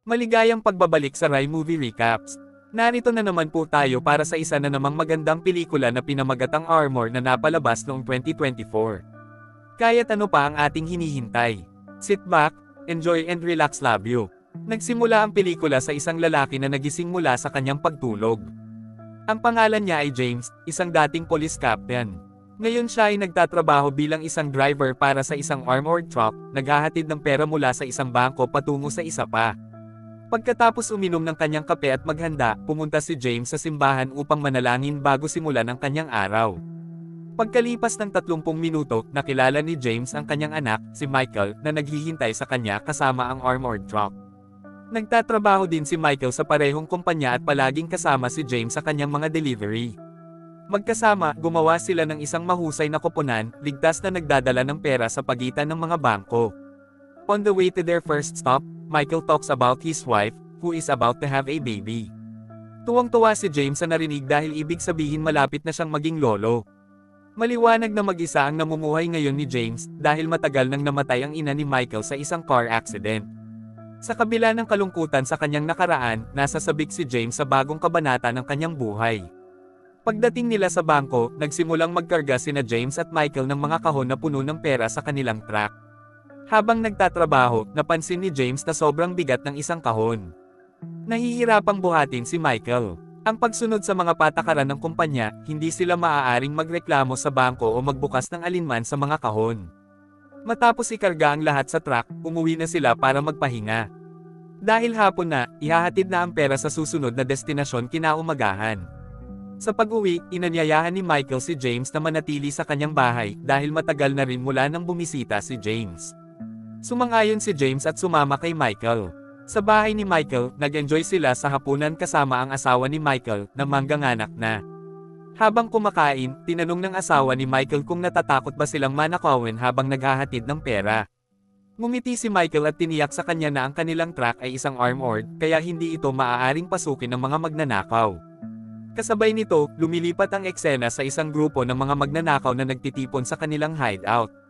Maligayang pagbabalik sa Rai Movie Recaps. Narito na naman po tayo para sa isa na namang magandang pelikula na pinamagatang Armor na napalabas noong 2024. Kaya't ano pa ang ating hinihintay? Sit back, enjoy and relax, love you. Nagsimula ang pelikula sa isang lalaki na nagising mula sa kanyang pagtulog. Ang pangalan niya ay James, isang dating police captain. Ngayon siya ay nagtatrabaho bilang isang driver para sa isang armored truck, naghahatid ng pera mula sa isang bangko patungo sa isa pa. Pagkatapos uminom ng kanyang kape at maghanda, pumunta si James sa simbahan upang manalangin bago simulan ang kanyang araw. Pagkalipas ng 30 minuto, nakilala ni James ang kanyang anak, si Michael, na naghihintay sa kanya kasama ang armored truck. Nagtatrabaho din si Michael sa parehong kumpanya at palaging kasama si James sa kanyang mga delivery. Magkasama, gumawa sila ng isang mahusay na koponan, ligtas na nagdadala ng pera sa pagitan ng mga bangko. On the way to their first stop, Michael talks about his wife, who is about to have a baby. Tuwang-tuwa si James sa narinig dahil ibig sabihin malapit na siyang maging lolo. Maliwanag na mag-isa ang namumuhay ngayon ni James dahil matagal nang namatay ang ina ni Michael sa isang car accident. Sa kabila ng kalungkutan sa kanyang nakaraan, nasasabik si James sa bagong kabanata ng kanyang buhay. Pagdating nila sa bangko, nagsimulang magkarga sina James at Michael ng mga kahon na puno ng pera sa kanilang truck. Habang nagtatrabaho, napansin ni James na sobrang bigat ng isang kahon. Nahihirapang buhatin si Michael. Ang pagsunod sa mga patakaran ng kumpanya, hindi sila maaaring magreklamo sa bangko o magbukas ng alinman sa mga kahon. Matapos ikarga ang lahat sa truck, umuwi na sila para magpahinga. Dahil hapon na, ihahatid na ang pera sa susunod na destinasyon kinaumagahan. Sa pag-uwi, inanyayahan ni Michael si James na manatili sa kanyang bahay dahil matagal na rin mula nang bumisita si James. Sumang-ayon si James at sumama kay Michael. Sa bahay ni Michael, nag-enjoy sila sa hapunan kasama ang asawa ni Michael, na mangganganak na. Habang kumakain, tinanong ng asawa ni Michael kung natatakot ba silang manakawin habang naghahatid ng pera. Ngumiti si Michael at tiniyak sa kanya na ang kanilang truck ay isang armored, kaya hindi ito maaaring pasukin ng mga magnanakaw. Kasabay nito, lumilipat ang eksena sa isang grupo ng mga magnanakaw na nagtitipon sa kanilang hideout.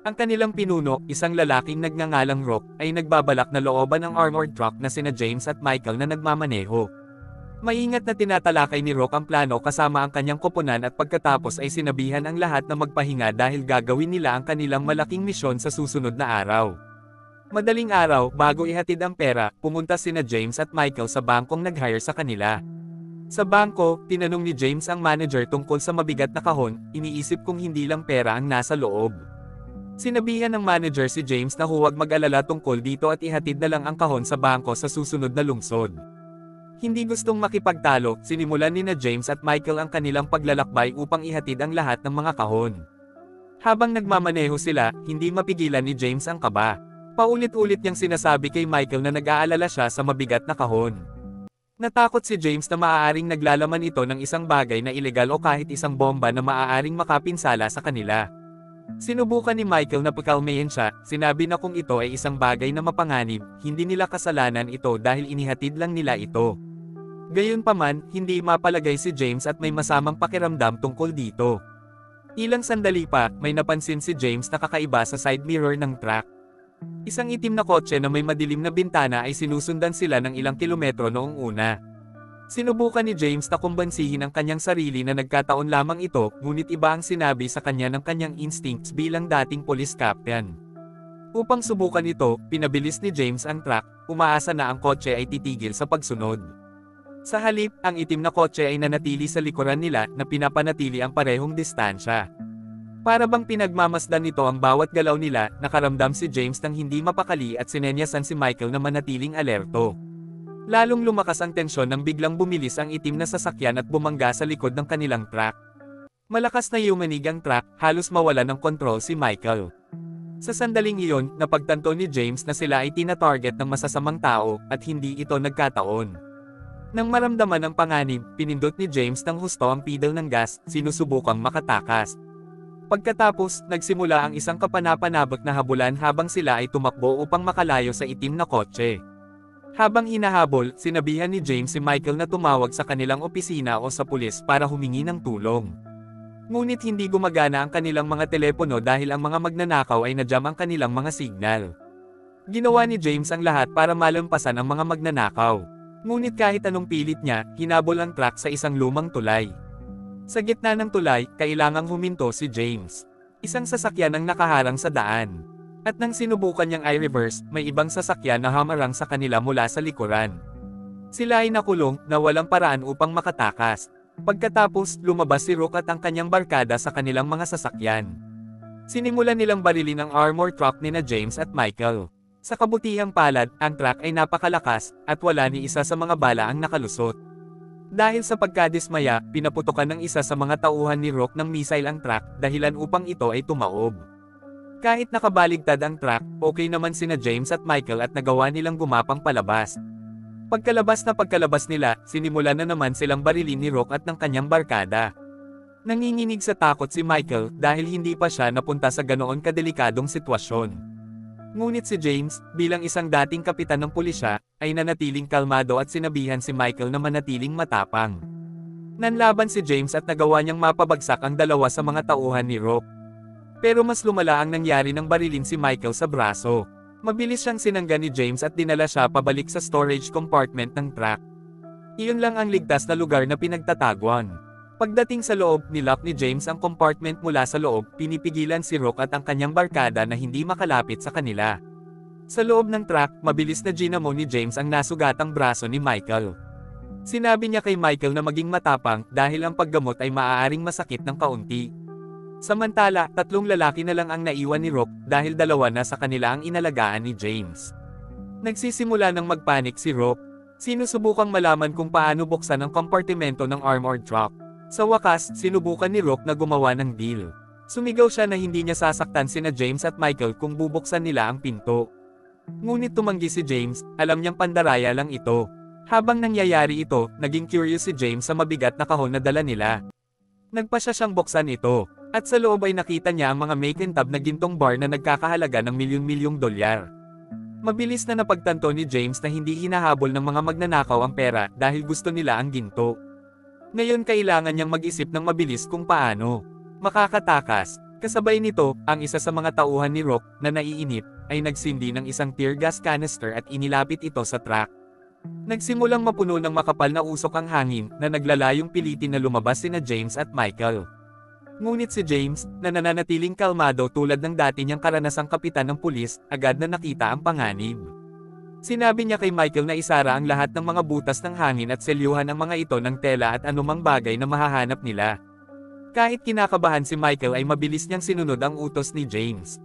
Ang kanilang pinuno, isang lalaking nagngangalang Rock, ay nagbabalak na looban ang armored truck na sina James at Michael na nagmamaneho. Maingat na tinatalakay ni Rock ang plano kasama ang kanyang koponan at pagkatapos ay sinabihan ang lahat na magpahinga dahil gagawin nila ang kanilang malaking misyon sa susunod na araw. Madaling araw, bago ihatid ang pera, pumunta sina James at Michael sa bangkong nag-hire sa kanila. Sa bangko, tinanong ni James ang manager tungkol sa mabigat na kahon, iniisip kung hindi lang pera ang nasa loob. Sinabihan ng manager si James na huwag mag-alala tungkol dito at ihatid na lang ang kahon sa bangko sa susunod na lungsod. Hindi gustong makipagtalo, sinimulan ni na James at Michael ang kanilang paglalakbay upang ihatid ang lahat ng mga kahon. Habang nagmamaneho sila, hindi mapigilan ni James ang kaba. Paulit-ulit niyang sinasabi kay Michael na nag-aalala siya sa mabigat na kahon. Natakot si James na maaaring naglalaman ito ng isang bagay na ilegal o kahit isang bomba na maaaring makapinsala sa kanila. Sinubukan ni Michael na pakalmahin siya, sinabi na kung ito ay isang bagay na mapanganib, hindi nila kasalanan ito dahil inihatid lang nila ito. Gayunpaman, hindi mapalagay si James at may masamang pakiramdam tungkol dito. Ilang sandali pa, may napansin si James na kakaiba sa side mirror ng truck. Isang itim na kotse na may madilim na bintana ay sinusundan sila ng ilang kilometro noong una. Sinubukan ni James na kumbansihin ang kanyang sarili na nagkataon lamang ito, ngunit iba ang sinabi sa kanya ng kanyang instincts bilang dating police captain. Upang subukan ito, pinabilis ni James ang truck, umaasa na ang kotse ay titigil sa pagsunod. Sa halip, ang itim na kotse ay nanatili sa likuran nila na pinapanatili ang parehong distansya. Para bang pinagmamasdan nito ang bawat galaw nila, nakaramdam si James ng hindi mapakali at sinenyasan si Michael na manatiling alerto. Lalong lumakas ang tensyon nang biglang bumilis ang itim na sasakyan at bumangga sa likod ng kanilang truck. Malakas na yumanig ang truck, halos mawala ng kontrol si Michael. Sa sandaling iyon, napagtanto ni James na sila ay tina-target ng masasamang tao, at hindi ito nagkataon. Nang maramdaman ang panganib, pinindot ni James ng husto ang pedal ng gas, sinusubukang makatakas. Pagkatapos, nagsimula ang isang kapanapanabak na habulan habang sila ay tumakbo upang makalayo sa itim na kotse. Habang hinahabol, sinabihan ni James si Michael na tumawag sa kanilang opisina o sa pulis para humingi ng tulong. Ngunit hindi gumagana ang kanilang mga telepono dahil ang mga magnanakaw ay nadyam ang kanilang mga signal. Ginawa ni James ang lahat para malampasan ang mga magnanakaw. Ngunit kahit anong pilit niya, hinabol ang truck sa isang lumang tulay. Sa gitna ng tulay, kailangang huminto si James. Isang sasakyan ang nakaharang sa daan. At nang sinubukan niyang i-reverse, may ibang sasakyan na hamarang sa kanila mula sa likuran. Sila ay nakulong, na walang paraan upang makatakas. Pagkatapos, lumabas si Rook at ang kanyang barkada sa kanilang mga sasakyan. Sinimulan nilang barilin ang armor truck nina James at Michael. Sa kabutihang palad, ang truck ay napakalakas, at wala ni isa sa mga bala ang nakalusot. Dahil sa pagkadismaya, pinaputokan ng isa sa mga tauhan ni Rook ng missile ang truck, dahilan upang ito ay tumaob. Kahit nakabaligtad ang truck, okay naman sina James at Michael at nagawa nilang gumapang palabas. Pagkalabas nila, sinimulan na naman silang barilin ni Rook at ng kanyang barkada. Nanginginig sa takot si Michael dahil hindi pa siya napunta sa ganoon kadelikadong sitwasyon. Ngunit si James, bilang isang dating kapitan ng pulisya, ay nanatiling kalmado at sinabihan si Michael na manatiling matapang. Nanlaban si James at nagawa niyang mapabagsak ang dalawa sa mga tauhan ni Rook. Pero mas lumala ang nangyari nang barilin si Michael sa braso. Mabilis siyang sinangga ni James at dinala siya pabalik sa storage compartment ng truck. Iyon lang ang ligtas na lugar na pinagtataguan. Pagdating sa loob, nilock ni James ang compartment mula sa loob, pinipigilan si Rook at ang kanyang barkada na hindi makalapit sa kanila. Sa loob ng truck, mabilis na ginamo ni James ang nasugatang braso ni Michael. Sinabi niya kay Michael na maging matapang dahil ang paggamot ay maaaring masakit ng kaunti. Samantala, 3 lalaki na lang ang naiwan ni Rook dahil 2 na sa kanila ang inalagaan ni James. Nagsisimula ng magpanik si Rook. Sinusubukang malaman kung paano buksan ang kompartimento ng armored truck. Sa wakas, sinubukan ni Rook na gumawa ng deal. Sumigaw siya na hindi niya sasaktan sina James at Michael kung bubuksan nila ang pinto. Ngunit tumanggi si James, alam niyang pandaraya lang ito. Habang nangyayari ito, naging curious si James sa mabigat na kahon na dala nila. Nagpasya siyang buksan ito, at sa loob ay nakita niya ang mga makintab na gintong bar na nagkakahalaga ng milyon-milyong dolyar. Mabilis na napagtanto ni James na hindi hinahabol ng mga magnanakaw ang pera dahil gusto nila ang ginto. Ngayon kailangan niyang mag-isip ng mabilis kung paano makakatakas. Kasabay nito, ang isa sa mga tauhan ni Rook na naiinip ay nagsindi ng isang tear gas canister at inilapit ito sa truck. Nagsimulang mapuno ng makapal na usok ang hangin na naglalayong pilitin na lumabas sina James at Michael. Ngunit si James, na nananatiling kalmado tulad ng dati niyang karanasang kapitan ng pulis, agad na nakita ang panganib. Sinabi niya kay Michael na isara ang lahat ng mga butas ng hangin at selyuhan ang mga ito ng tela at anumang bagay na mahahanap nila. Kahit kinakabahan si Michael ay mabilis niyang sinunod ang utos ni James.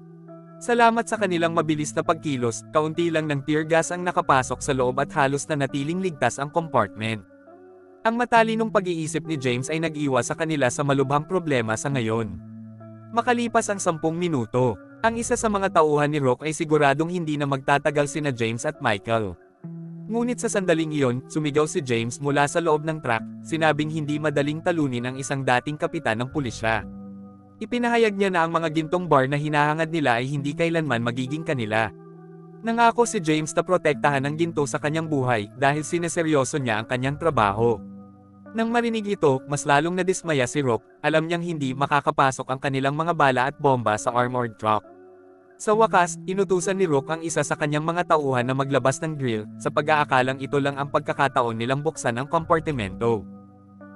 Salamat sa kanilang mabilis na pagkilos, kaunti lang ng tear gas ang nakapasok sa loob at halos na natiling ligtas ang compartment. Ang matalinong pag-iisip ni James ay nag-iwas sa kanila sa malubhang problema sa ngayon. Makalipas ang 10 minuto, ang isa sa mga tauhan ni Rook ay siguradong hindi na magtatagal sina James at Michael. Ngunit sa sandaling iyon, sumigaw si James mula sa loob ng truck, sinabing hindi madaling talunin ang isang dating kapitan ng pulisya. Ipinahayag niya na ang mga gintong bar na hinahangad nila ay hindi kailanman magiging kanila. Nangako si James na protektahan ang ginto sa kanyang buhay dahil sineseryoso niya ang kanyang trabaho. Nang marinig ito, mas lalong nadismaya si Rook, alam niyang hindi makakapasok ang kanilang mga bala at bomba sa armored truck. Sa wakas, inutusan ni Rook ang isa sa kanyang mga tauhan na maglabas ng drill, sa pag-aakalang ito lang ang pagkakataon nilang buksan ang kompartimento.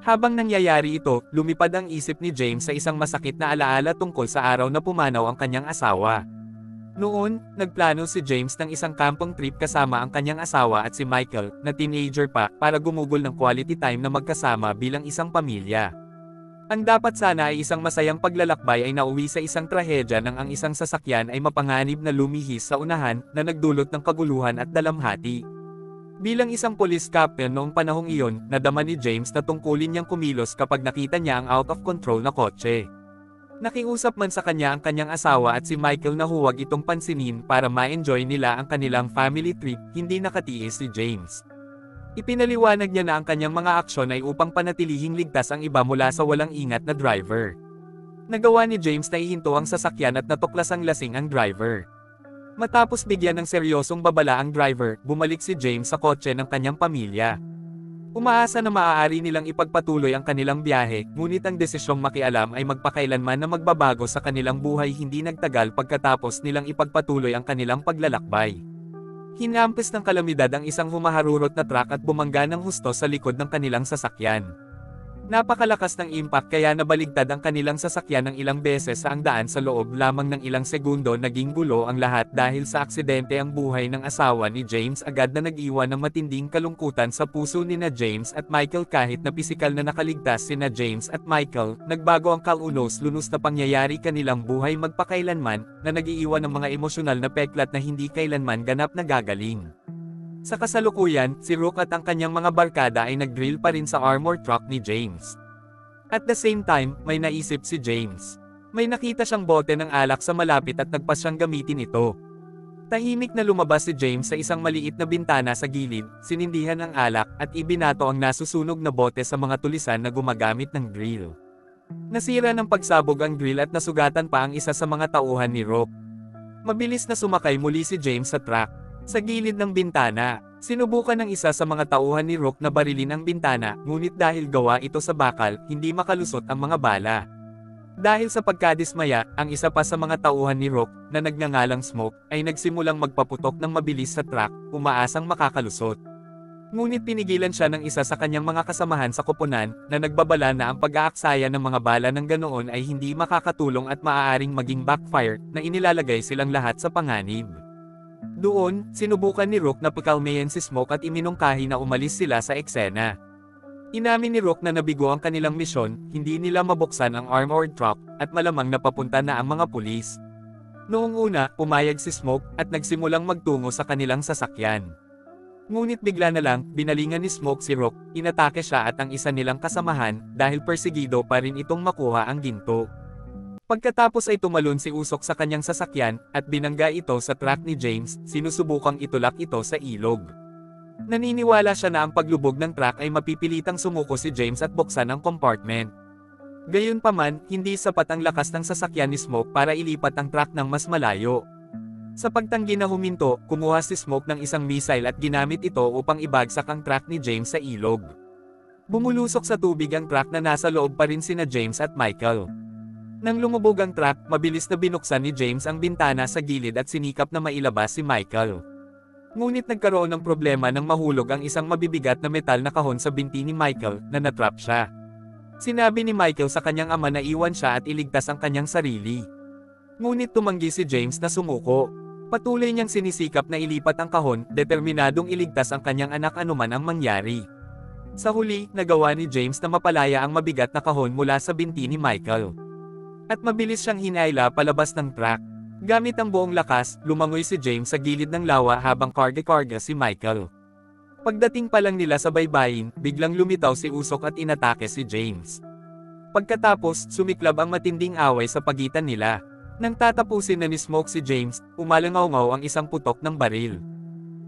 Habang nangyayari ito, lumipad ang isip ni James sa isang masakit na alaala tungkol sa araw na pumanaw ang kanyang asawa. Noon, nagplano si James ng isang camping trip kasama ang kanyang asawa at si Michael, na teenager pa, para gumugol ng quality time na magkasama bilang isang pamilya. Ang dapat sana ay isang masayang paglalakbay ay nauwi sa isang trahedya nang ang isang sasakyan ay mapanganib na lumihis sa unahan na nagdulot ng kaguluhan at dalamhati. Bilang isang police captain noong panahong iyon, nadama ni James na tungkulin niyang kumilos kapag nakita niya ang out of control na kotse. Nakiusap man sa kanya ang kanyang asawa at si Michael na huwag itong pansinin para ma-enjoy nila ang kanilang family trip, hindi nakatiis si James. Ipinaliwanag niya na ang kanyang mga aksyon ay upang panatilihing ligtas ang iba mula sa walang ingat na driver. Nagawa ni James na ihinto ang sasakyan at natuklasang lasing ang driver. Matapos bigyan ng seryosong babala ang driver, bumalik si James sa kotse ng kanyang pamilya. Umaasa na maaari nilang ipagpatuloy ang kanilang biyahe, ngunit ang desisyong makialam ay magpakailanman na magbabago sa kanilang buhay hindi nagtagal pagkatapos nilang ipagpatuloy ang kanilang paglalakbay. Hinampas ng kalamidad ang isang humaharurot na truck at bumangga ng husto sa likod ng kanilang sasakyan. Napakalakas ng impact kaya nabaligtad ang kanilang sasakyan ng ilang beses sa ang daan sa loob lamang ng ilang segundo. Naging gulo ang lahat dahil sa aksidente. Ang buhay ng asawa ni James agad na nag-iwan ng matinding kalungkutan sa puso nina James at Michael. Kahit na pisikal na nakaligtas sina James at Michael, nagbago ang kalunos-lunos na pangyayari kanilang buhay magpakailanman, na nag-iiwan ng mga emosyonal na peklat na hindi kailanman ganap na gagaling. Sa kasalukuyan, si Rook at ang kanyang mga barkada ay nag-drill pa rin sa armored truck ni James. At the same time, may naisip si James. May nakita siyang bote ng alak sa malapit at nagpas siyang gamitin ito. Tahimik na lumabas si James sa isang maliit na bintana sa gilid, sinindihan ang alak at ibinato ang nasusunog na bote sa mga tulisan na gumagamit ng grill. Nasira ng pagsabog ang grill at nasugatan pa ang isa sa mga tauhan ni Rook. Mabilis na sumakay muli si James sa truck. Sa gilid ng bintana, sinubukan ng isa sa mga tauhan ni Rook na barilin ang bintana, ngunit dahil gawa ito sa bakal, hindi makalusot ang mga bala. Dahil sa pagkadismaya, ang isa pa sa mga tauhan ni Rook, na nagngangalang Smoke, ay nagsimulang magpaputok ng mabilis sa truck, umaasang makakalusot. Ngunit pinigilan siya ng isa sa kanyang mga kasamahan sa koponan, na nagbabala na ang pag-aaksaya ng mga bala ng ganoon ay hindi makakatulong at maaaring maging backfire, na inilalagay silang lahat sa panganib. Doon, sinubukan ni Rook na pakalmayan si Smoke at iminungkahi na umalis sila sa eksena. Inamin ni Rook na nabigo ang kanilang misyon, hindi nila mabuksan ang armored truck, at malamang napapunta na ang mga pulis. Noong una, pumayag si Smoke, at nagsimulang magtungo sa kanilang sasakyan. Ngunit bigla na lang, binalingan ni Smoke si Rook, inatake siya at ang isa nilang kasamahan, dahil persegido pa rin itong makuha ang ginto. Pagkatapos ay tumalon si Usok sa kanyang sasakyan, at binangga ito sa truck ni James, sinusubukang itulak ito sa ilog. Naniniwala siya na ang paglubog ng truck ay mapipilitang sumuko si James at buksan ang compartment. Gayunpaman, hindi sapat ang lakas ng sasakyan ni Smoke para ilipat ang truck ng mas malayo. Sa pagtanggi na huminto, kumuha si Smoke ng isang missile at ginamit ito upang ibagsak ang truck ni James sa ilog. Bumulusok sa tubig ang truck na nasa loob pa rin sina James at Michael. Nang lumubog ang truck, mabilis na binuksan ni James ang bintana sa gilid at sinikap na mailabas si Michael. Ngunit nagkaroon ng problema nang mahulog ang isang mabibigat na metal na kahon sa binti ni Michael, na natrap siya. Sinabi ni Michael sa kanyang ama na iwan siya at iligtas ang kanyang sarili. Ngunit tumanggi si James na sumuko. Patuloy niyang sinisikap na ilipat ang kahon, determinadong iligtas ang kanyang anak anuman ang mangyari. Sa huli, nagawa ni James na mapalaya ang mabigat na kahon mula sa binti ni Michael. At mabilis siyang hinayla palabas ng truck. Gamit ang buong lakas, lumangoy si James sa gilid ng lawa habang karga-karga si Michael. Pagdating pa lang nila sa baybayin, biglang lumitaw si Usok at inatake si James. Pagkatapos, sumiklab ang matinding away sa pagitan nila. Nang tatapusin na ni Smoke si James, umalangaw-ngaw ang isang putok ng baril.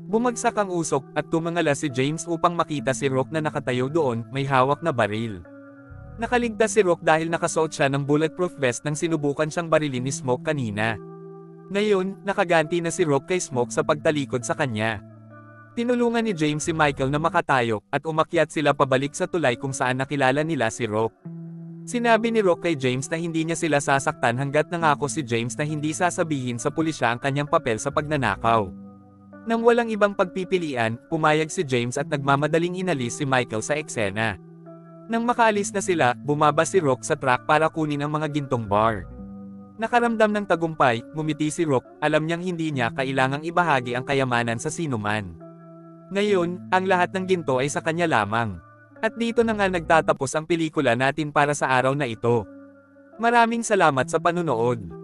Bumagsak ang Usok at tumangala si James upang makita si Rook na nakatayo doon, may hawak na baril. Nakaligtas si Rook dahil nakasuot siya ng bulletproof vest nang sinubukan siyang barilin ni Smoke kanina. Ngayon, nakaganti na si Rook kay Smoke sa pagtalikod sa kanya. Tinulungan ni James si Michael na makatayo, at umakyat sila pabalik sa tulay kung saan nakilala nila si Rook. Sinabi ni Rook kay James na hindi niya sila sasaktan hanggat nangako si James na hindi sasabihin sa pulisya ang kanyang papel sa pagnanakaw. Nang walang ibang pagpipilian, pumayag si James at nagmamadaling inalis si Michael sa eksena. Nang makaalis na sila, bumaba si Rook sa truck para kunin ang mga gintong bar. Nakaramdam ng tagumpay, ngumiti si Rook, alam niyang hindi niya kailangang ibahagi ang kayamanan sa sinuman. Ngayon, ang lahat ng ginto ay sa kanya lamang. At dito na nga nagtatapos ang pelikula natin para sa araw na ito. Maraming salamat sa panunood.